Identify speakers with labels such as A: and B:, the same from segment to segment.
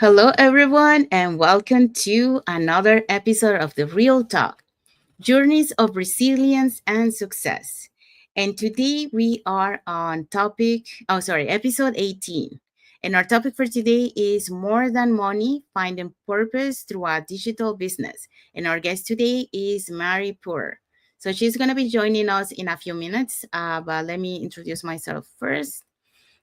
A: Hello, everyone, and welcome to another episode of The Real Talk Journeys of Resilience and Success. And today we are on episode 18. And our topic for today is More Than Money Finding Purpose Through a Digital Business. And our guest today is Mary Poor. So she's going to be joining us in a few minutes, but let me introduce myself first.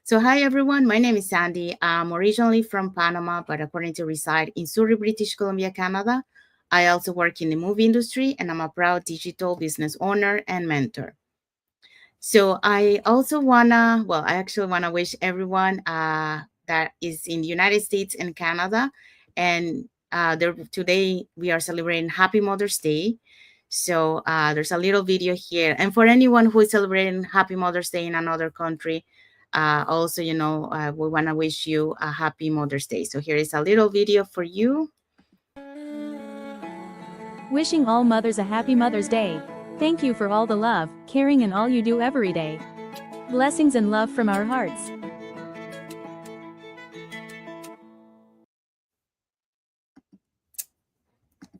A: So, hi everyone, my name is Sandy. I'm originally from Panama, but according to reside in Surrey, British Columbia, Canada. I also work in the movie industry and I'm a proud digital business owner and mentor. So I actually wanna wish everyone that is in the United States and Canada, and today we are celebrating Happy Mother's Day. So there's a little video here, and for anyone who is celebrating Happy Mother's Day in another country, also we wanna wish you a Happy Mother's Day. So here is a little video for you.
B: Wishing all mothers a happy Mother's Day. Thank you for all the love, caring, and all you do every day. Blessings and love from our hearts.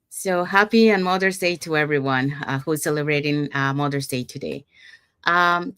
A: So happy and Mother's Day to everyone who's celebrating Mother's Day today.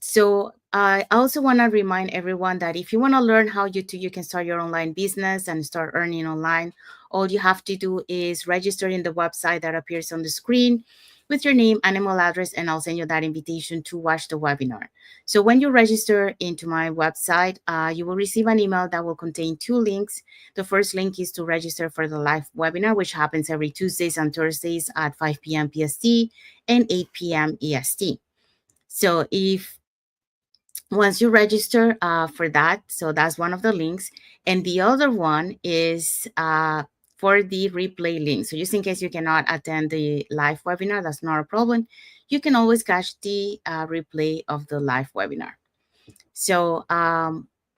A: So I also want to remind everyone that if you want to learn how you can start your online business and start earning online, all you have to do is register in the website that appears on the screen with your name and email address, and I'll send you that invitation to watch the webinar. So when you register into my website, you will receive an email that will contain two links. The first link is to register for the live webinar, which happens every Tuesdays and Thursdays at 5 p.m. PST and 8 p.m. EST. So if once you register for that, so that's one of the links. And the other one is for the replay link. So just in case you cannot attend the live webinar, that's not a problem. You can always catch the replay of the live webinar. So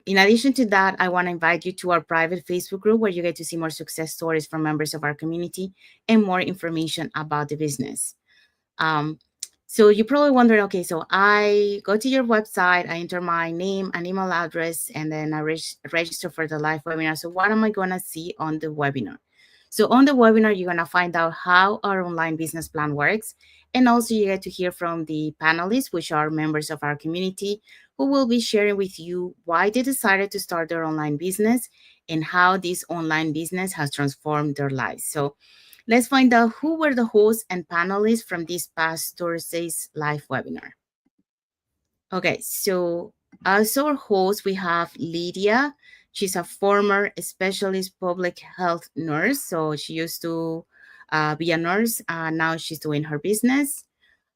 A: in addition to that, I want to invite you to our private Facebook group where you get to see more success stories from members of our community and more information about the business. Um, so you're probably wondering, okay, so I go to your website, I enter my name and email address, and then I register for the live webinar. So what am I going to see on the webinar? So on the webinar, you're going to find out how our online business plan works. And also you get to hear from the panelists, which are members of our community, who will be sharing with you why they decided to start their online business and how this online business has transformed their lives. So let's find out who were the hosts and panelists from this past Thursday's live webinar. Okay, so as our host, we have Lydia. She's a former specialist public health nurse. So she used to be a nurse. Now she's doing her business.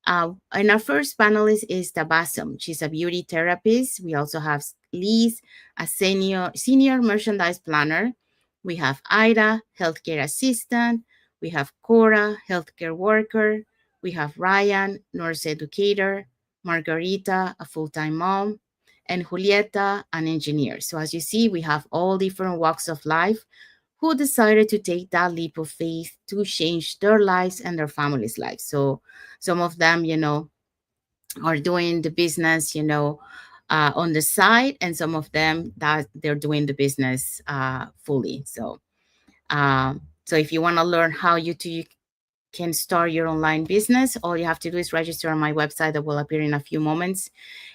A: And our first panelist is Tabassum. She's a beauty therapist. We also have Liz, a senior merchandise planner. We have Ida, healthcare assistant. We have Cora, healthcare worker. We have Ryan, nurse educator. Margarita, a full-time mom. And Julieta, an engineer. So as you see, we have all different walks of life who decided to take that leap of faith to change their lives and their families' lives. So some of them, are doing the business, on the side, and some of them that they're doing the business fully. So if you want to learn how you can start your online business, all you have to do is register on my website that will appear in a few moments.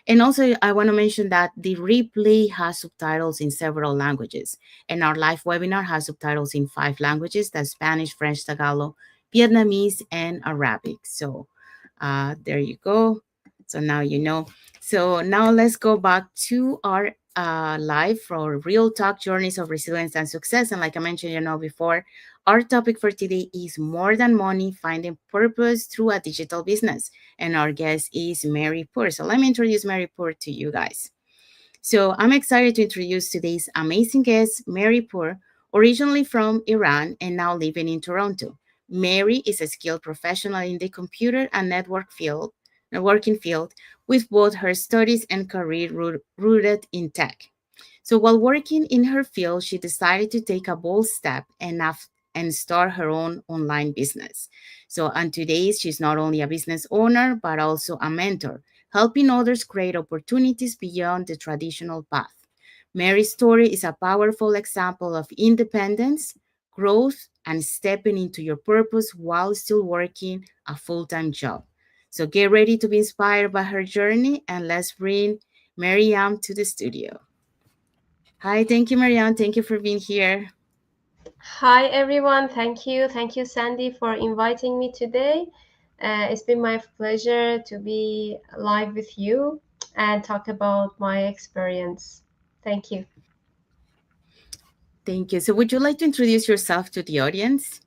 A: And also, I want to mention that the replay has subtitles in several languages, and our live webinar has subtitles in 5 languages: that's Spanish, French, Tagalog, Vietnamese, and Arabic. So there you go. So now you know. So now let's go back to our live for Real Talk Journeys of Resilience and Success. And like I mentioned, before, our topic for today is More Than Money Finding Purpose Through a Digital Business. And our guest is Mary Poor. So let me introduce Mary Poor to you guys. So I'm excited to introduce today's amazing guest, Mary Poor, originally from Iran and now living in Toronto. Mary is a skilled professional in the computer and networking field, with both her studies and career rooted in tech. So while working in her field, she decided to take a bold step and start her own online business. So, and today she's not only a business owner, but also a mentor, helping others create opportunities beyond the traditional path. Mary's story is a powerful example of independence, growth, and stepping into your purpose while still working a full time job. So get ready to be inspired by her journey, and let's bring Mariam to the studio. Hi, thank you, Mariam. Thank you for being here.
C: Hi everyone, thank you. Thank you, Sandy, for inviting me today. It's been my pleasure to be live with you and talk about my experience. Thank you.
A: Thank you. So, would you like to introduce yourself to the audience?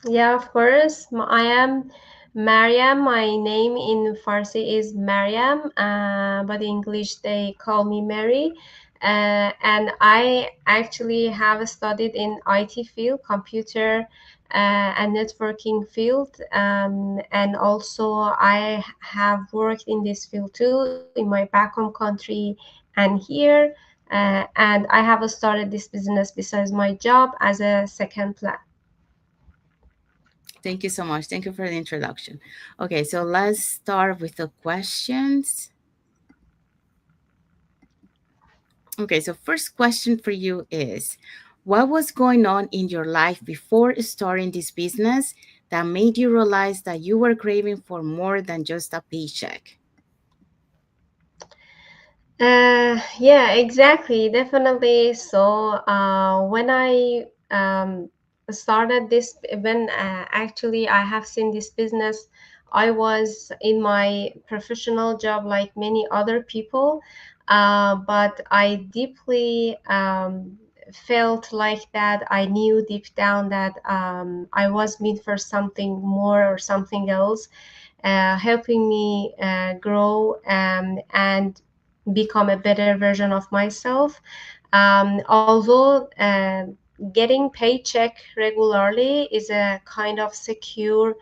C: Yeah, of course. I am Mariam. My name in Farsi is Mariam, but in English they call me Mary. And I actually have studied in IT field, computer and networking field. And also I have worked in this field too in my back home country and here. And I have started this business besides my job as a second plan.
A: Thank you so much. Thank you for the introduction. Okay, so let's start with the questions. Okay, so first question for you is, what was going on in your life before starting this business that made you realize that you were craving for more than just a paycheck?
C: Yeah, exactly, definitely. So, when I started this, when actually I have seen this business, I was in my professional job like many other people, but I deeply felt like that. I knew deep down that I was meant for something more or something else, helping me grow and become a better version of myself. Although getting paycheck regularly is a kind of secure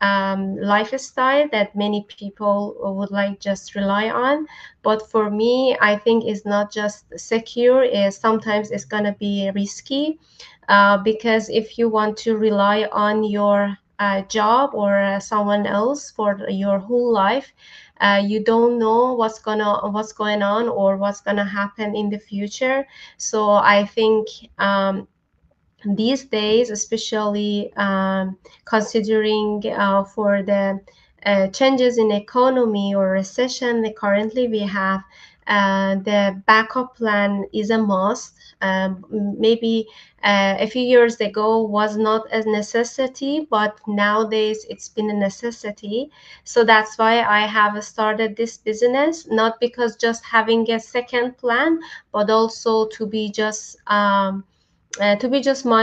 C: lifestyle that many people would like just rely on, but for me I think it's not just secure, is sometimes it's going to be risky, because if you want to rely on your job or someone else for your whole life, you don't know what's going on or what's gonna happen in the future. So I think these days, especially considering for the changes in economy or recession that currently we have, the backup plan is a must. Maybe a few years ago was not a necessity, but nowadays it's been a necessity. So that's why I have started this business, not because just having a second plan, but also to be just my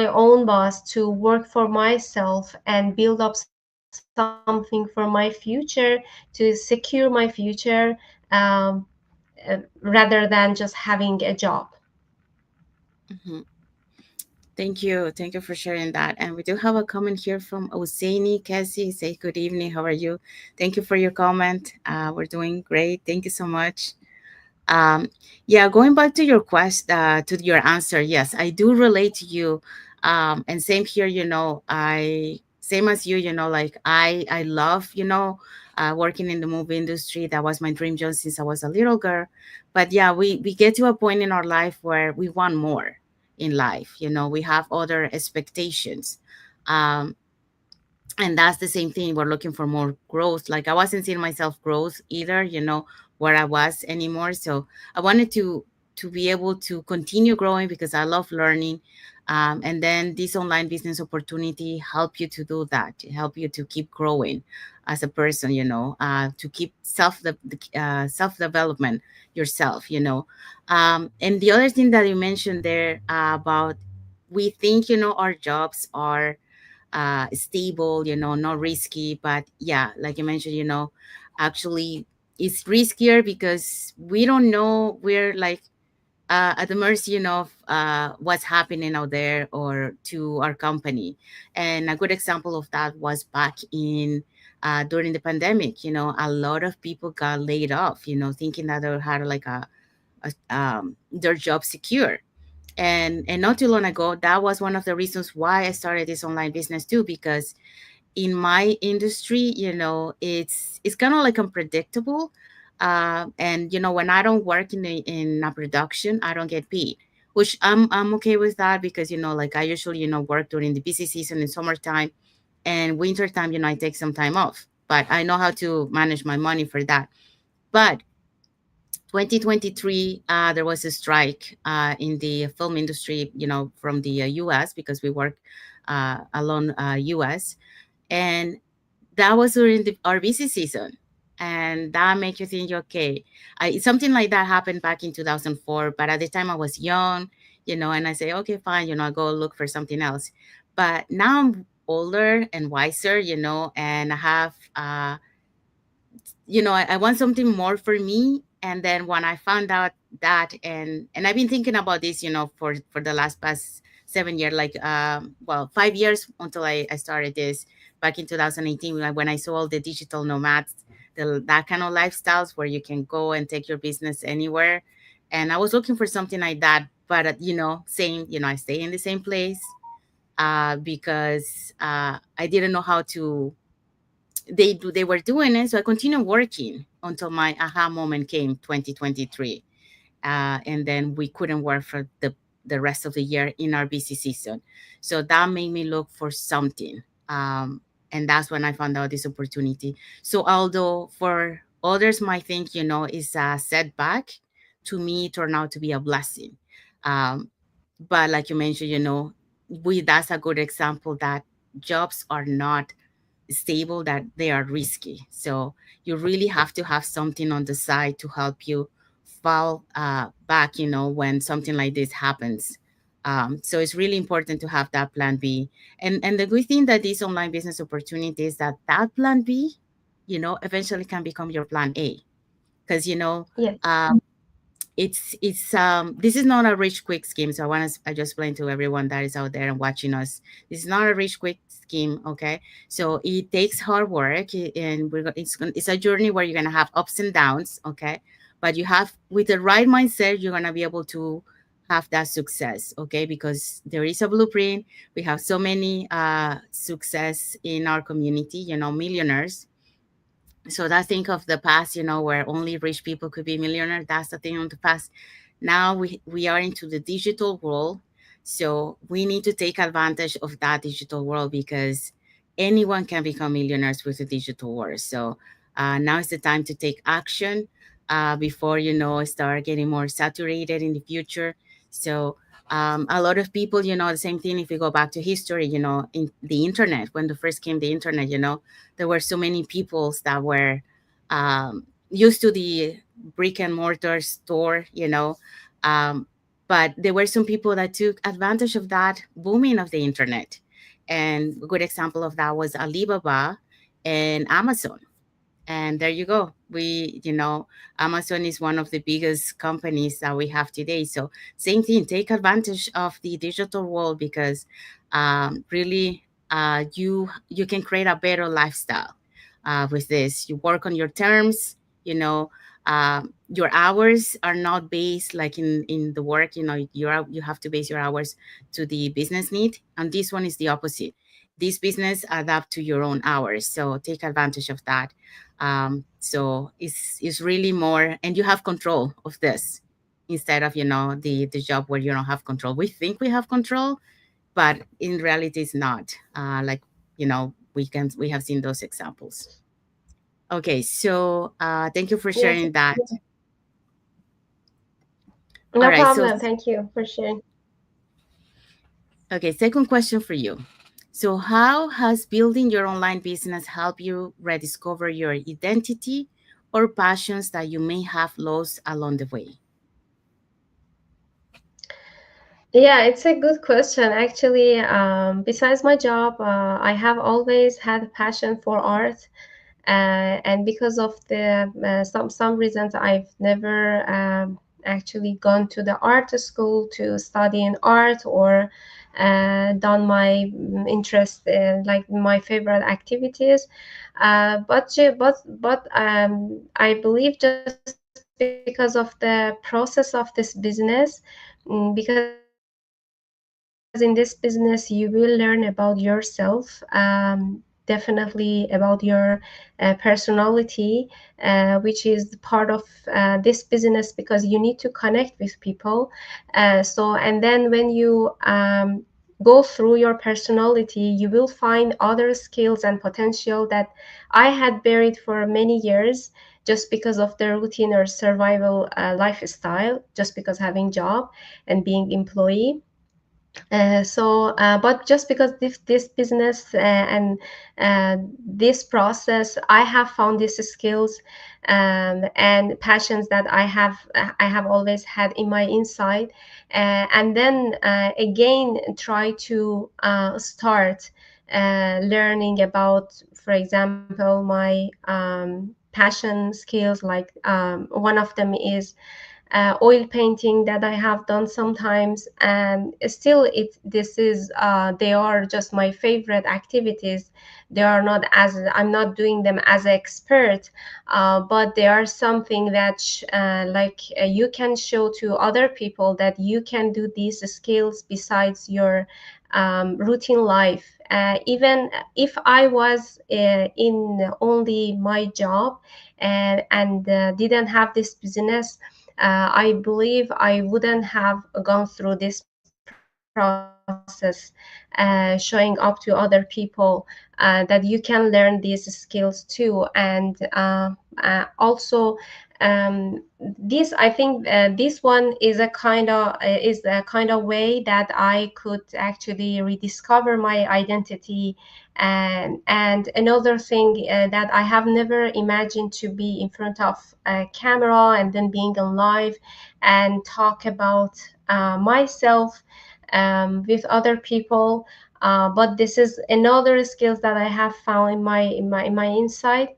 C: own boss, to work for myself and build up something for my future, to secure my future, um, rather than just having a job.
A: Mhm. Thank you. Thank you for sharing that. And we do have a comment here from Osaini Cassie. Say good evening. How are you? Thank you for your comment. We're doing great. Thank you so much. Um, yeah, going back to your to your answer, yes, I do relate to you. And same here, I same as you, like I love, working in the movie industry. That was my dream job since I was a little girl. But yeah, we get to a point in our life where we want more in life. We have other expectations. Um, and that's the same thing, we're looking for more growth. Like I wasn't seeing myself growth either, where I was anymore. So I wanted to be able to continue growing because I love learning. And then this online business opportunity help you to do that, to help you to keep growing as a person, to keep self development yourself, and the other thing that you mentioned there, about we think, our jobs are stable, not risky. But yeah, like you mentioned, actually it's riskier because we don't know, we're like at the mercy, of what's happening out there or to our company. And a good example of that was back in during the pandemic. A lot of people got laid off, thinking that they had like their job secure. And not too long ago, that was one of the reasons why I started this online business too, because in my industry, it's kind of like unpredictable. And when I don't work in a production, I don't get paid, which I'm okay with that, because like I usually work during the busy season in summertime, and wintertime, I take some time off. But I know how to manage my money for that. But 2023, there was a strike in the film industry, from the U.S., because we work along U.S. And that was during our busy season. And that makes you think, okay, something like that happened back in 2004. But at the time I was young, and I say, okay, fine, I'll go look for something else. But now I'm older and wiser, and I have, I want something more for me. And then when I found out that, and I've been thinking about this, for the last past 7 years, like, well, 5 years, until I started this back in 2018, when I saw all the digital nomads, that kind of lifestyles where you can go and take your business anywhere. And I was looking for something like that, but saying, I stay in the same place, because I didn't know how to they were doing it. So I continued working until my aha moment came, 2023. And then we couldn't work for the rest of the year in our busy season. So that made me look for something. And that's when I found out this opportunity. So although for others might think, is a setback, to me it turned out to be a blessing. Um, but like you mentioned, that's a good example that jobs are not stable, that they are risky. So you really have to have something on the side to help you fall back, when something like this happens. So it's really important to have that plan B. And the good thing that these online business opportunities, that plan B, eventually can become your plan A. Because,
C: Yes.
A: uh, it's this is not a rich quick scheme. So I just explain to everyone that is out there and watching us, this is not a rich quick scheme. Okay, so it takes hard work, and it's a journey where you're gonna have ups and downs. Okay, but you have, with the right mindset, you're gonna be able to have that success. Okay, because there is a blueprint. We have so many success in our community, millionaires. So that think of the past, where only rich people could be millionaire. That's the thing of the past. Now we are into the digital world. So we need to take advantage of that digital world, because anyone can become millionaires with the digital world. So now is the time to take action, before, start getting more saturated in the future. So a lot of people, the same thing, if you go back to history, in the internet, when the first came the internet, there were so many peoples that were used to the brick and mortar store, um, but there were some people that took advantage of that booming of the internet. And a good example of that was Alibaba and Amazon. And there you go. Amazon is one of the biggest companies that we have today. So same thing, take advantage of the digital world, because really, you can create a better lifestyle with this. You work on your terms, your hours are not based like in the work, you have to base your hours to the business need. And this one is the opposite. This business adapt to your own hours. So take advantage of that. So it's really more, and you have control of this, instead of the job where you don't have control. We think we have control, but in reality it's not. Like, we have seen those examples. Okay, so thank you for
C: Yes.
A: sharing that. All
C: No
A: right, so
C: problem. Thank you for sharing.
A: okay, second question for you. So how has building your online business helped you rediscover your identity or passions that you may have lost along the way?
C: Yeah, it's a good question. Actually, besides my job, I have always had a passion for art, and because of the some reasons, I've never actually gone to the art school to study in art, or done my interest, like my favorite activities. I believe just because of the process of this business, because in this business you will learn about yourself. definitely about your personality, which is part of this business, because you need to connect with people. So, and then when you go through your personality, you will find other skills and potential that I had buried for many years, just because of the routine or survival lifestyle, just because having job and being employee. But just because this business and this process, I have found these skills and passions that I have always had in my inside, and then again try to start learning about, for example, my passion skills. Like one of them is oil painting that I have done sometimes, and still it this is they are just my favorite activities. They are not as I'm not doing them as an expert, but they are something that you can show to other people that you can do these skills besides your routine life. Even if I was in only my job and didn't have this business, I believe I wouldn't have gone through this process, showing up to other people that you can learn these skills too. And also, this I think this one is a kind of way that I could actually rediscover my identity. And another thing, that I have never imagined, to be in front of a camera and then being on live and talk about myself with other people. But this is another skills that I have found in my inside.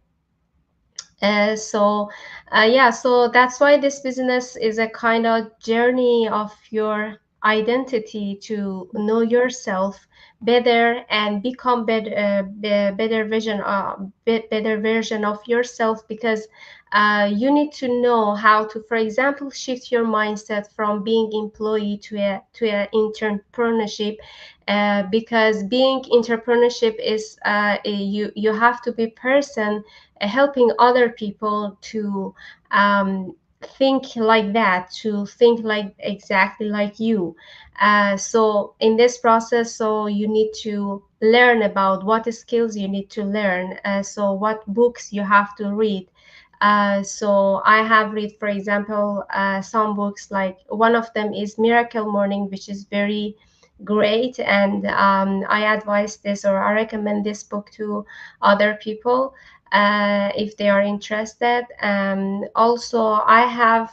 C: Yeah, so that's why this business is a kind of journey of your identity, to know yourself better and become better version of yourself, because you need to know how to, for example, shift your mindset from being employee to a entrepreneurship. Because being entrepreneurship is you have to be person helping other people to um, think like that, to think like exactly like you. So in this process, so you need to learn about what skills you need to learn. So what books you have to read. So I have read, for example, some books. Like one of them is Miracle Morning, which is very great, and I advise this, or I recommend this book to other people if they are interested. Also, I have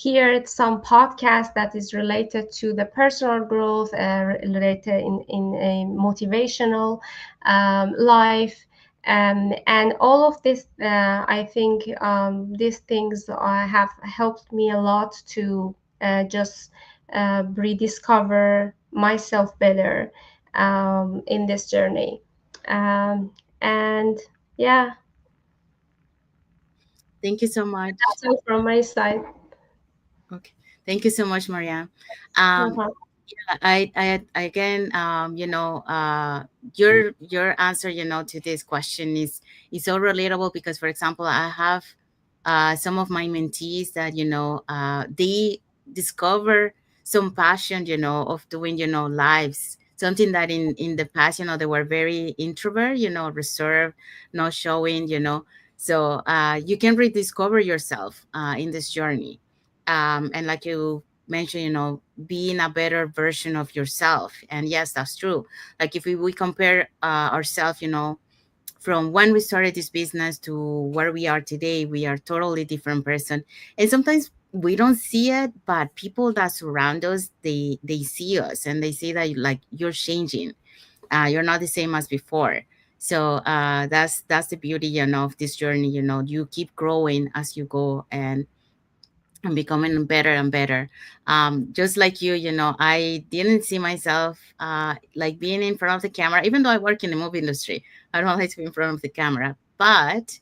C: heard some podcast that is related to the personal growth, related in a motivational life. And all of this, I think these things have helped me a lot to just rediscover myself better in this journey. And yeah,
A: Thank you so much.
C: that's all from my side.
A: Okay. Thank you so much, Maria. Um,
C: Uh-huh.
A: I again, your answer, to this question is so relatable because, for example, I have some of my mentees that they discover some passion, of doing, lives, something that in the past, they were very introvert, reserved, not showing, So you can rediscover yourself in this journey, and like you mentioned, being a better version of yourself. And yes, that's true. Like if we compare ourselves, from when we started this business to where we are today, we are totally different person. And sometimes we don't see it, but people that surround us, they see us and they see that like you're changing. You're not the same as before. So that's the beauty, of this journey. You keep growing as you go, and becoming better and better. Just like you, I didn't see myself like being in front of the camera, even though I work in the movie industry. I don't like to be in front of the camera, but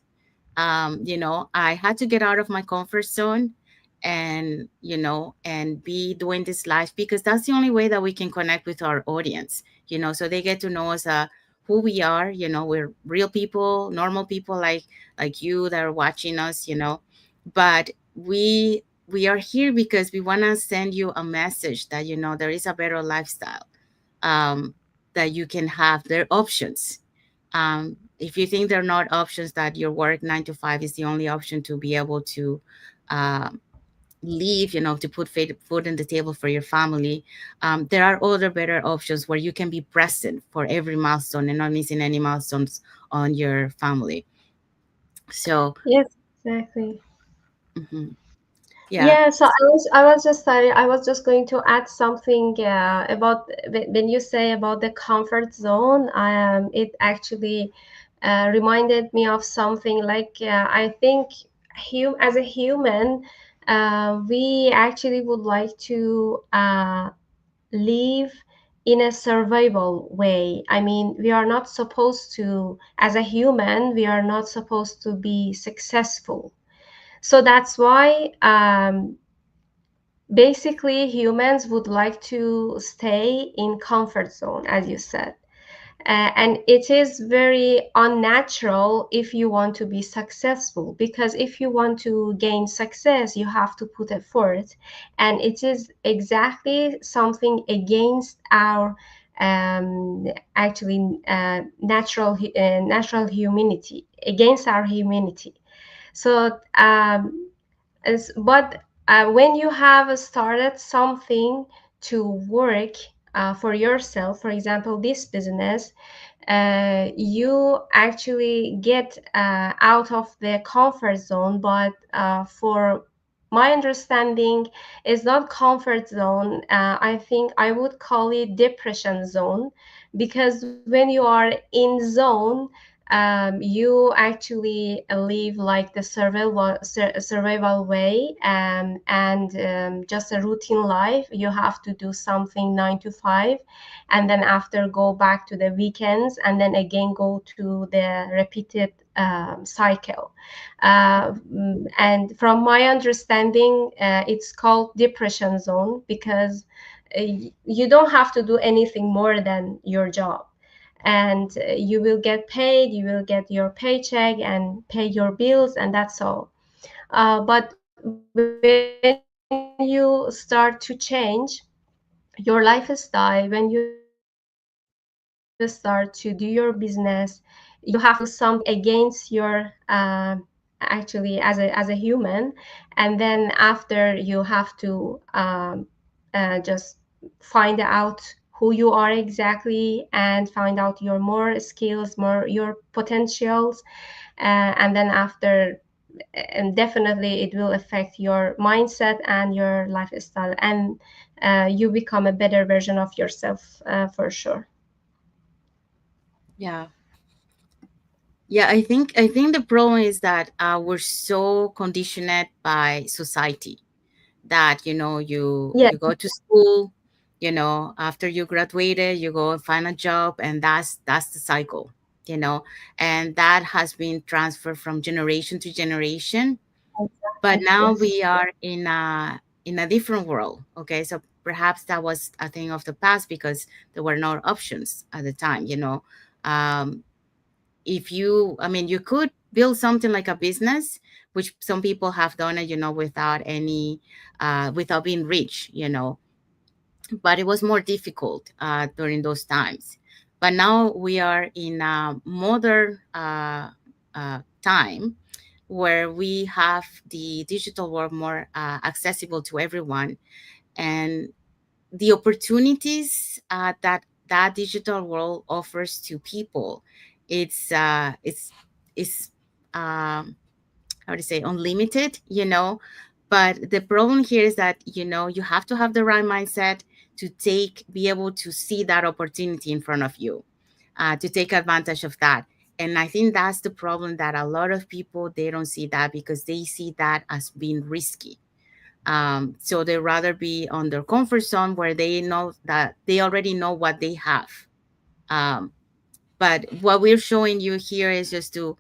A: I had to get out of my comfort zone and be doing this live because that's the only way that we can connect with our audience, so they get to know us, who we are. You know, we're real people, normal people like you that are watching us, you know. But we are here because we want to send you a message that, you know, there is a better lifestyle, um, that you can have. There are options. If you think there are not options, that your work 9 to 5 is the only option to be able to uh, leave, you know, to put food on the table for your family, there are other better options where you can be present for every milestone and not missing any milestones on your family. So,
C: Yes, exactly.
A: mhm, yeah,
C: Yeah, so I was just going to add something about when you say about the comfort zone. It actually reminded me of something like I think as a human, we actually would like to live in a survival way. I mean, we are not supposed to, as a human, we are not supposed to be successful. So that's why basically humans would like to stay in comfort zone, as you said. And it is very unnatural if you want to be successful, because if you want to gain success you have to put effort, and it is exactly something against our actually natural humanity, against our humanity. So but when you have started something to work for yourself, for example, this business, you actually get out of the comfort zone. But for my understanding, it's not comfort zone. I think I would call it depression zone, because when you are in zone, you actually live like the survival way, and just a routine life. You have to do something 9 to 5, and then after go back to the weekends, and then again go to the repeated cycle. And from my understanding, it's called depression zone because you don't have to do anything more than your job, and you will get paid, you will get your paycheck and pay your bills, and that's all. But when you start to change your lifestyle, when you start to do your business, you have to do something against your actually as a human. And then after you have to just find out who you are exactly, and find out your more skills, more your potentials. And then after, and definitely it will affect your mindset and your lifestyle, and you become a better version of yourself, for sure.
A: yeah, yeah. I think the problem is that we're so conditioned by society that, you know,
C: Yeah,
A: you go to school, you know, after you graduated you go and find a job, and that's the cycle, you know. And that has been transferred from generation to generation. But
C: exactly.
A: now we
C: Yes.
A: are in a different world. Okay, so perhaps that was a thing of the past because there were no options at the time, you know. um, if you, I mean, you could build something like a business, which some people have done it, you know, without any without being rich, you know. But it was more difficult during those times. But now we are in a modern time where we have the digital world more accessible to everyone, and the opportunities that that digital world offers to people, it's how to say, unlimited, you know. But the problem here is that, you know, you have to have the right mindset to be able to see that opportunity in front of you, to take advantage of that. And I think that's the problem, that a lot of people, they don't see that because they see that as being risky. So they rather be on their comfort zone where they know that they already know what they have. um, but what we're showing you here is just to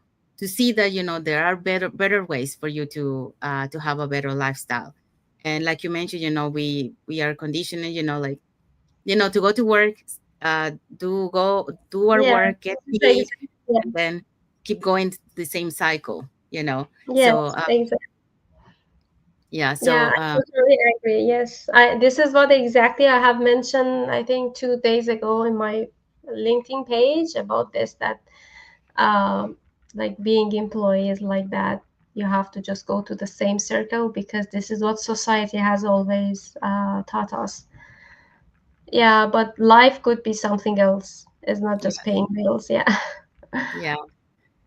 A: see that, you know, there are better ways for you to have a better lifestyle. And like you mentioned, you know, we are conditioning, you know, like, you know, to go to work, do our
C: Yeah,
A: work, get
C: this is
A: paid,
C: yeah.
A: and then keep going the same cycle, you know.
C: Yes,
A: So
C: exactly.
A: yeah,
C: Yeah,
A: so
C: I totally agree. Yes, this is what exactly I have mentioned, I think 2 days ago in my LinkedIn page about this, that um, like being employees like that, you have to just go to the same circle because this is what society has always taught us. Yeah, but life could be something else. It's not just
A: yes,
C: paying bills. Yeah.
A: yeah.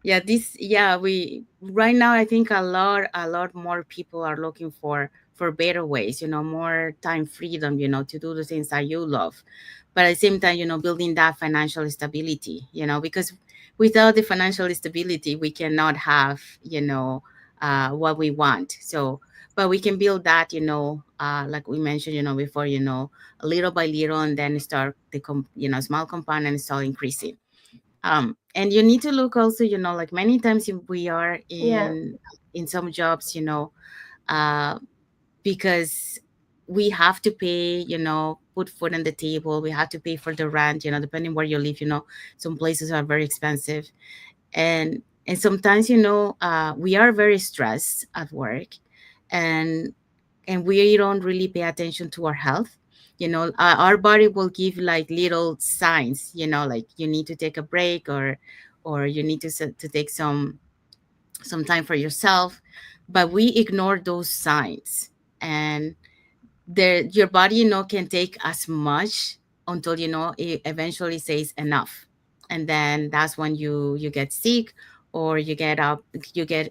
A: Yeah, we right now I think a lot more people are looking for better ways, more time freedom, to do the things that you love. But at the same time, building that financial stability, because without the financial stability, we cannot have, what we want. So, but we can build that, like we mentioned, before, little by little, and then start small compound and start increasing. And you need to look also, like many times if we are
C: Yeah.
A: in some jobs, uh, because we have to pay, put food on the table. We have to pay for the rent, depending where you live. Some places are very expensive, and sometimes, we are very stressed at work, and we don't really pay attention to our health. Our body will give like little signs, like you need to take a break, or you need to take some time for yourself, but we ignore those signs. And your body, can take as much until, it eventually says enough. And then that's when you get sick, or you get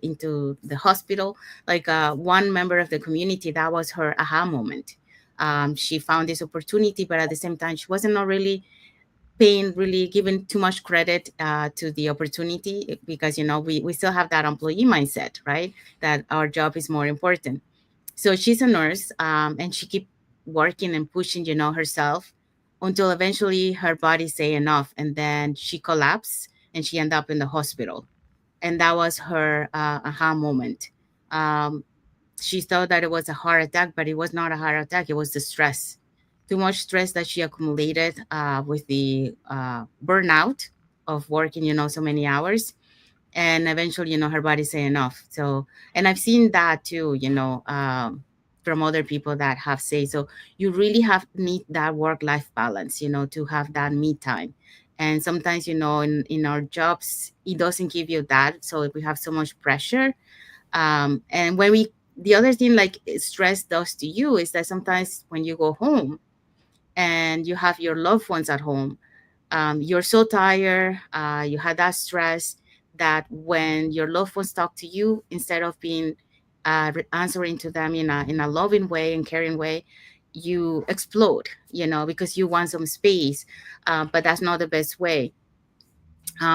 A: into the hospital. Like one member of the community, that was her aha moment. She found this opportunity, but at the same time she wasn't not really giving too much credit to the opportunity, because we still have that employee mindset, right, that our job is more important. So she's a nurse, and she keep working and pushing, herself, until eventually her body say enough, and then she collapsed and she ended up in the hospital. And that was her aha moment. Um, she thought that it was a heart attack, but it was not a heart attack. It was the stress, too much stress that she accumulated with the burnout of working, so many hours. And eventually, her body say enough. So, and I've seen that too, from other people that have say. So you really have need that work life balance, to have that me time. And sometimes, in our jobs, it doesn't give you that. So if we have so much pressure, and when we the other thing, like stress does to you, is that sometimes when you go home and you have your loved ones at home, you're so tired, you had that stress, that when your loved ones talk to you, instead of being answering to them in a loving way and caring way, you explode, because you want some space. But that's not the best way.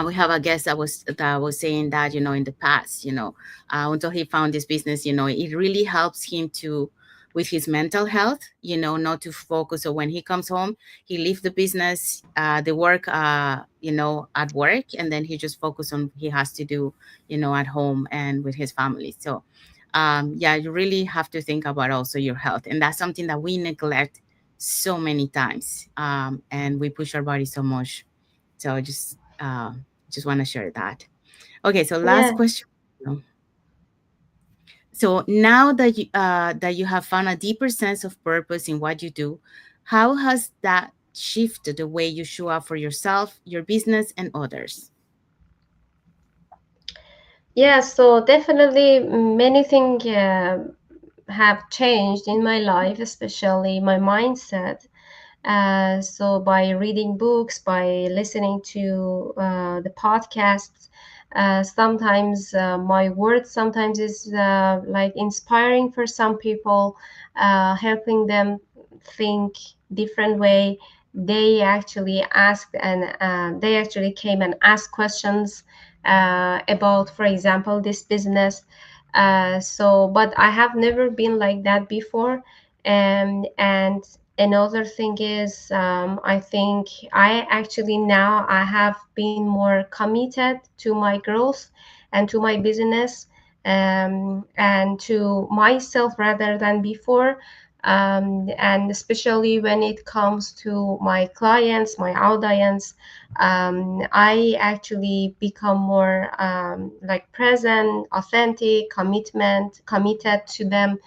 A: We have a guest that was saying that, in the past, until he found this business, it really helps him to with his mental health, not to focus. So when he comes home, he leaves the business, the work, at work, and then he just focus on he has to do, at home and with his family. So yeah, you really have to think about also your health, and that's something that we neglect so many times, and we push our body so much. So just want to share that. Okay, so last
C: Yeah.
A: question. So now that you have found a deeper sense of purpose in what you do, how has that shifted the way you show up for yourself, your business, and others?
C: Yeah. So definitely many things have changed in my life, especially my mindset. So by reading books, by listening to the podcasts, sometimes my words sometimes is like inspiring for some people, helping them think different way. They actually asked and they actually came and asked questions about, for example, this business. So, but I have never been like that before. And another thing is, I think I actually now I have been more committed to my growth and to my business, and to myself rather than before. and especially when it comes to my clients, my audience, I actually become more like present, authentic, committed to them,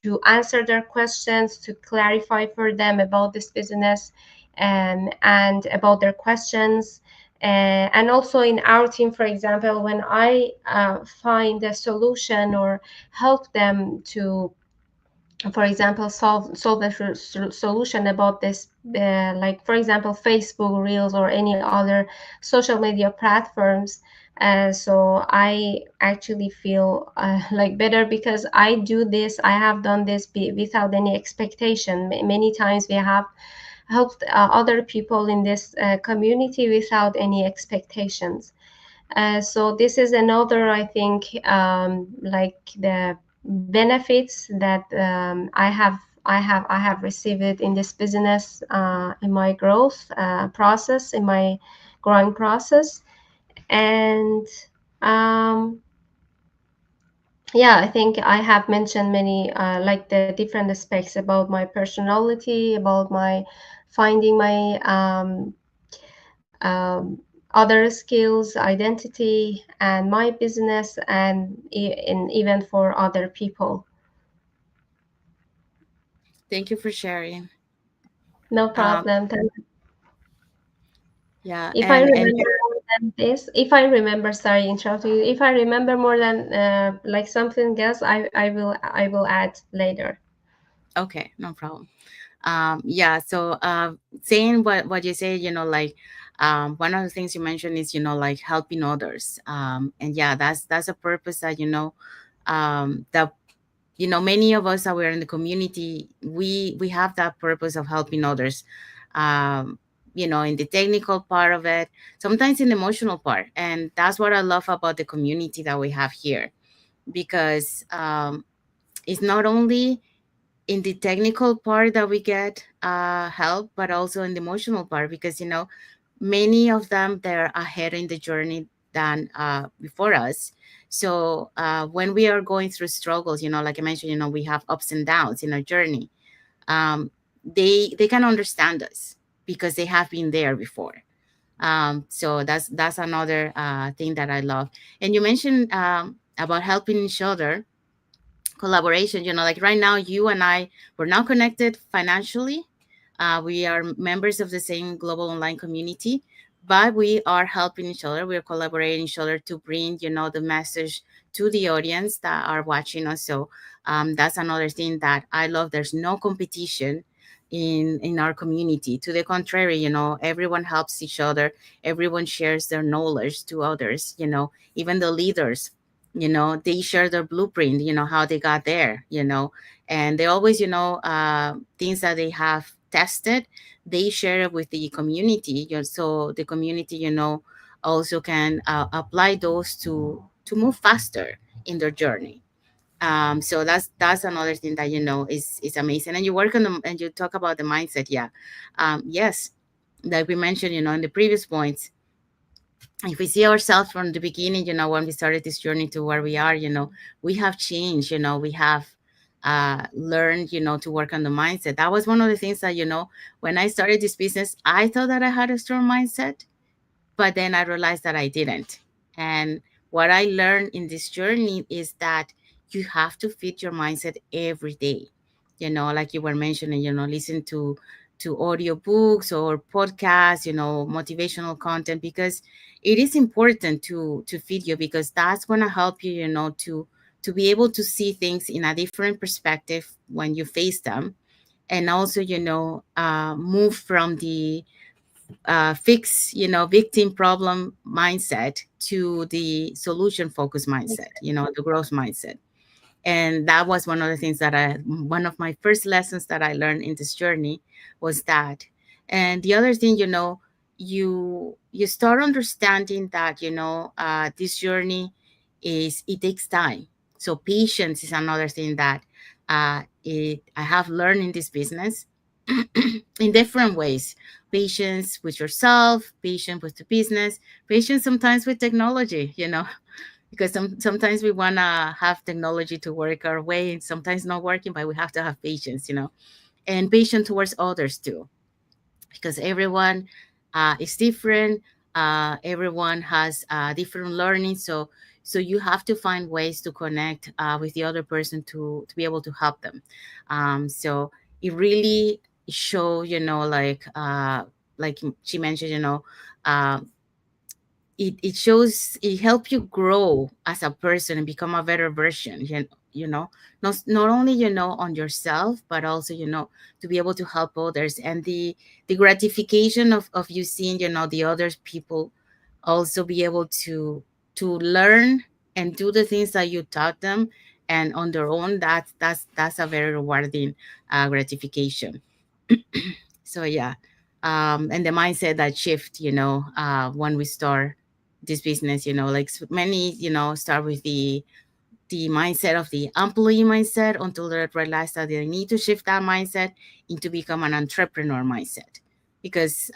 C: to answer their questions, to clarify for them about this business, and about their questions. And also in our team, for example, when I find a solution or help them to, for example, solve a solution about this, like for example Facebook Reels or any other social media platforms. So I actually feel like better, because I do this, I have done this without any expectation. Many times we have helped other people in this community without any expectations. So this is another, I think, like the benefits that I have received in this business, in my growth process, in my growing process. And um, yeah, I think I have mentioned many, like the different aspects about my personality, about my finding my other skills, identity, and my business, and even for other people.
A: Thank you for sharing.
C: No
A: Um,
C: problem.
A: yeah,
C: If I
A: and
C: remember more than this, if I remember, sorry, interrupting you. If I remember more than like something else, I will add later.
A: okay, no problem. Yeah, so saying what you say, like one of the things you mentioned is, like helping others. And yeah, that's a purpose that, that many of us that we're in the community, we have that purpose of helping others. um in the technical part of it, sometimes in the emotional part, and that's what I love about the community that we have here, because it's not only in the technical part that we get help, but also in the emotional part, because many of them, they're ahead in the journey than before us. So when we are going through struggles, like I mentioned, we have ups and downs in our journey. um, they can understand us because they have been there before. So that's another thing that I love. And you mentioned about helping each other, collaboration. Like right now, you and I, we're now connected financially. We are members of the same global online community, but we are helping each other. We are collaborating each other to bring, the message to the audience that are watching us. So that's another thing that I love. There's no competition in our community. To the contrary, everyone helps each other. Everyone shares their knowledge to others. Even the leaders, they share their blueprint, how they got there, and they always, things that they have tested, they share it with the community, so the community, also can apply those to move faster in their journey. So that's another thing that, is amazing. And you work on them, and you talk about the mindset. Yeah. Yes, like we mentioned, in the previous points, if we see ourselves from the beginning, when we started this journey to where we are, we have changed, we have learned, to work on the mindset. That was one of the things that, when I started this business, I thought that I had a strong mindset, but then I realized that I didn't. And what I learned in this journey is that you have to fit your mindset every day. Like you were mentioning, listen to audio books or podcasts, motivational content, because it is important to feed you, because that's going to help you, to be able to see things in a different perspective when you face them. And also, move from the fix, victim problem mindset to the solution focused mindset, the growth mindset. And that was one of the things that one of my first lessons that I learned in this journey was that. And the other thing, you start understanding that, this journey it takes time. So patience is another thing that I have learned in this business in different ways. Patience with yourself, patience with the business, patience sometimes with technology, because sometimes we want to have technology to work our way, and sometimes not working, but we have to have patience, and patience towards others too, because everyone is different. Everyone has different learning, so you have to find ways to connect with the other person to be able to help them. So it really show, like she mentioned, uh, it shows, it helps you grow as a person and become a better version, not only on yourself, but also to be able to help others, and the gratification of you seeing the other people also be able to learn and do the things that you taught them, and on their own, that's a very rewarding gratification. So yeah, and the mindset that shift, when we start this business, like many, start with the mindset of the employee mindset until they realize that they need to shift that mindset into become an entrepreneur mindset. Because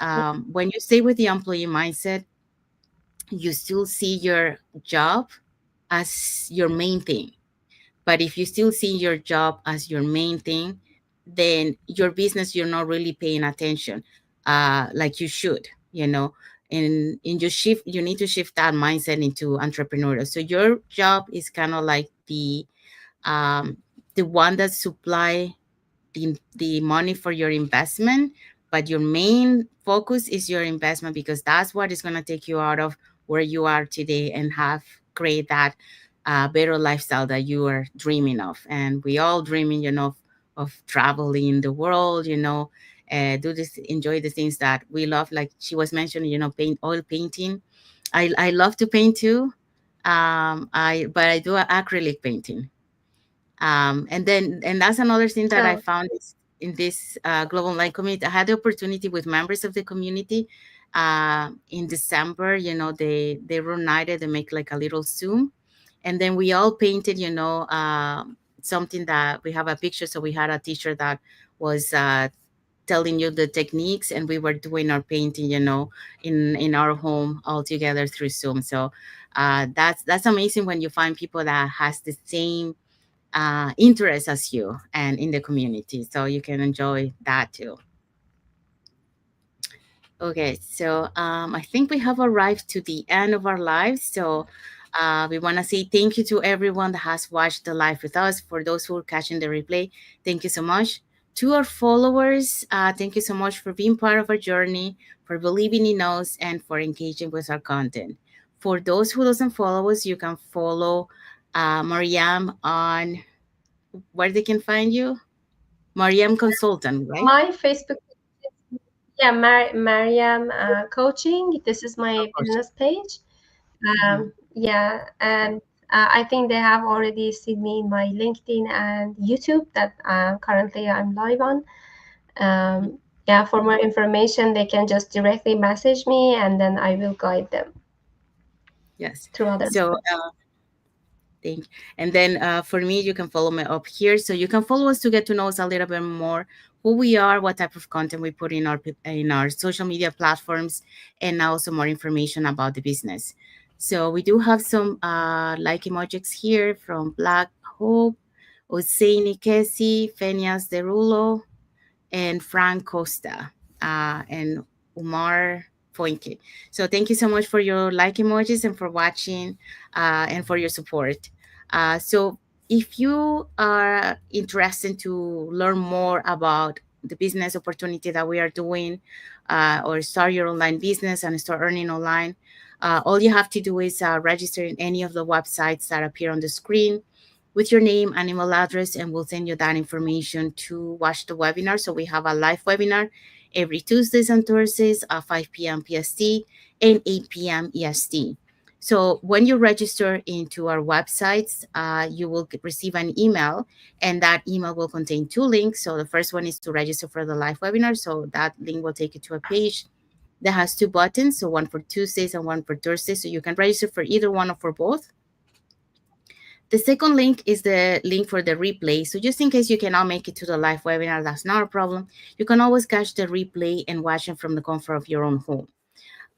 A: when you stay with the employee mindset, you still see your job as your main thing. But if you still see your job as your main thing, then your business, you're not really paying attention like you should, and you need to shift that mindset into entrepreneurial. So your job is kind of like um, the one that supply the money for your investment, but your main focus is your investment, because that's what is going to take you out of where you are today and have create that better lifestyle that you are dreaming of. And we all dreaming, of traveling the world, do this, enjoy the things that we love, like she was mentioning, paint, oil painting. I love to paint too. But I do acrylic painting. And that's another thing that I
C: Oh,
A: found is in this global online community. I had the opportunity with members of the community in December. They reunited, they make like a little Zoom, and then we all painted. Something that we have a picture. So we had a teacher that was telling you the techniques, and we were doing our painting, in our home all together through Zoom. So that's amazing when you find people that has the same interest as you and in the community, so you can enjoy that too. Okay, so I think we have arrived to the end of our lives. So we want to say thank you to everyone that has watched the live with us. For those who are catching the replay, thank you so much. To our followers, thank you so much for being part of our journey, for believing in us, and for engaging with our content. For those who doesn't follow us, you can follow Mariam on where they can find you. Mariam Consultant, right?
C: my Facebook, yeah, Mariam Coaching. This is
A: Of
C: my
A: course.
C: business page.
A: Mhm.
C: Yeah, and I think they have already seen me in my LinkedIn and YouTube that currently I'm live on.
A: Mhm.
C: Yeah, for more information, they can just directly message me, and then I will guide them
A: Yes.
C: through other
A: So
C: steps.
A: thank. And then for me, you can follow me up here, so you can follow us to get to know us a little bit more, who we are, what type of content we put in our social media platforms, and also more information about the business. So we do have some like emojis here from Black Hope, Oseini Kesi, Fenias Derulo, and Frank Costa, and Umar Poinke. So thank you so much for your like emojis and for watching, and for your support. So if you are interested to learn more about the business opportunity that we are doing, or start your online business and start earning online, all you have to do is register in any of the websites that appear on the screen with your name and email address, and we'll send you that information to watch the webinar. So we have a live webinar every Tuesdays and Thursdays at 5 p.m. PST and 8 p.m. EST. So when you register into our websites, you will receive an email, and that email will contain two links. So the first one is to register for the live webinar. So that link will take you to a page that has two buttons, so one for Tuesdays and one for Thursdays. So you can register for either one or for both. The second link is the link for the replay. So just in case you cannot make it to the live webinar, that's not a problem. You can always catch the replay and watch it from the comfort of your own home.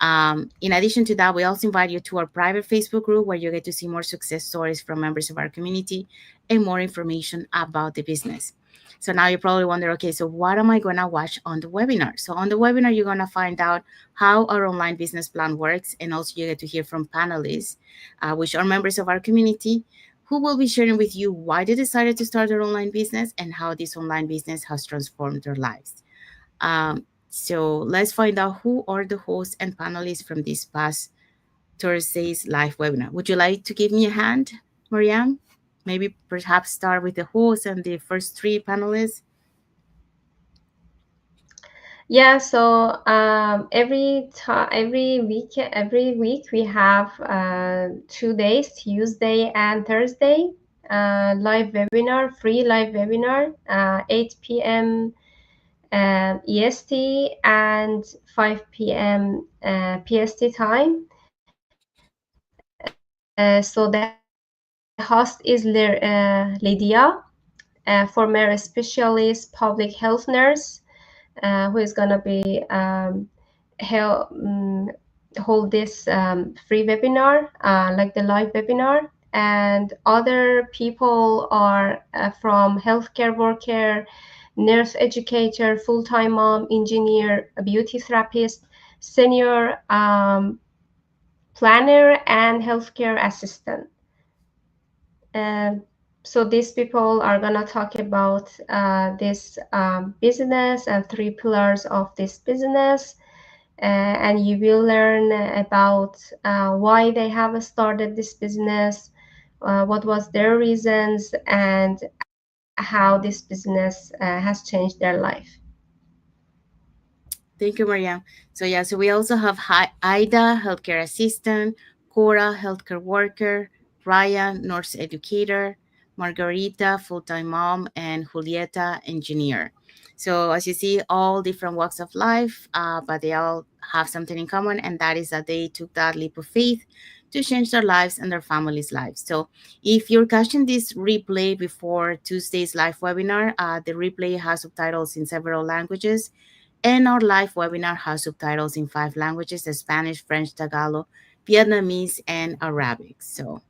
A: In addition to that, we also invite you to our private Facebook group where you get to see more success stories from members of our community and more information about the business. So now you probably wonder, okay, so what am I going to watch on the webinar? So on the webinar, you're going to find out how our online business plan works. And also you get to hear from panelists, which are members of our community, who will be sharing with you why they decided to start their online business and how this online business has transformed their lives. So let's find out who are the hosts and panelists from this past Thursday's live webinar. Would you like to give me a hand, Mariam? Maybe perhaps start with the host and the first three panelists.
C: Yeah, so every week we have 2 days, Tuesday and Thursday, live webinar, free live webinar, 8 p.m. EST and 5 p.m. PST time. So the host is Lydia, former specialist public health nurse, who is gonna be hold this free webinar, like the live webinar. And other people are from healthcare worker, nurse educator, full-time mom, engineer, a beauty therapist, senior planner, and healthcare assistant. Um, so these people are gonna talk about this business and three pillars of this business, and you will learn about why they have started this business, what was their reasons, and how this business has changed their life.
A: Thank you, Mariam. So yeah, so we also have Ida, healthcare assistant, Cora, healthcare worker, Ryan, nurse educator, Margarita, full-time mom, and Julieta, engineer. So as you see, all different walks of life, but they all have something in common, and that is that they took that leap of faith to change their lives and their families' lives. So if you're catching this replay before Tuesday's live webinar, the replay has subtitles in several languages, and our live webinar has subtitles in 5 languages: Spanish, French, Tagalog, Vietnamese, and Arabic. So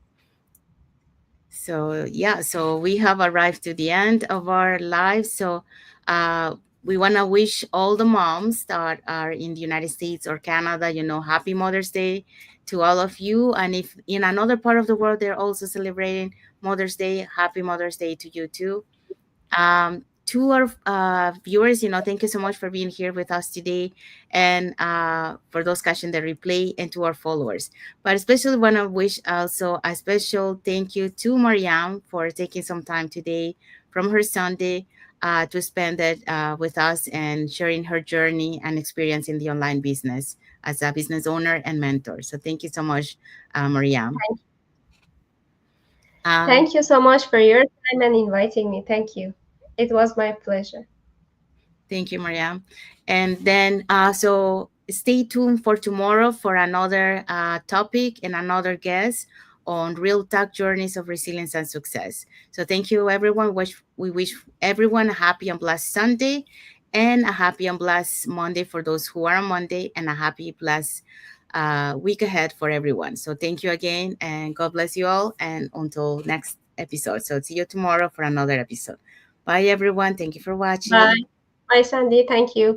A: yeah, so we have arrived to the end of our live. So uh, we want to wish all the moms that are in the United States or Canada, happy Mother's Day to all of you. And if in another part of the world they're also celebrating Mother's Day, happy Mother's Day to you too. To our viewers, thank you so much for being here with us today, and for those catching the replay, and to our followers. But especially want to wish also a special thank you to Mariam for taking some time today from her Sunday to spend it with us and sharing her journey and experience in the online business as a business owner and mentor. So thank you so much, Mariam. Um,
C: Thank you so much for your time and inviting me. Thank you. It was my pleasure.
A: Thank you, Mariam. And then, so stay tuned for tomorrow for another topic and another guest on real talk journeys of resilience and success. So thank you, everyone. We wish everyone a happy and blessed Sunday, and a happy and blessed Monday for those who are on Monday, and a happy, blessed week ahead for everyone. So thank you again, and God bless you all. And until next episode. So see you tomorrow for another episode. Bye, everyone. Thank you for
C: Bye.
A: watching.
C: Bye, Sandy. Thank you.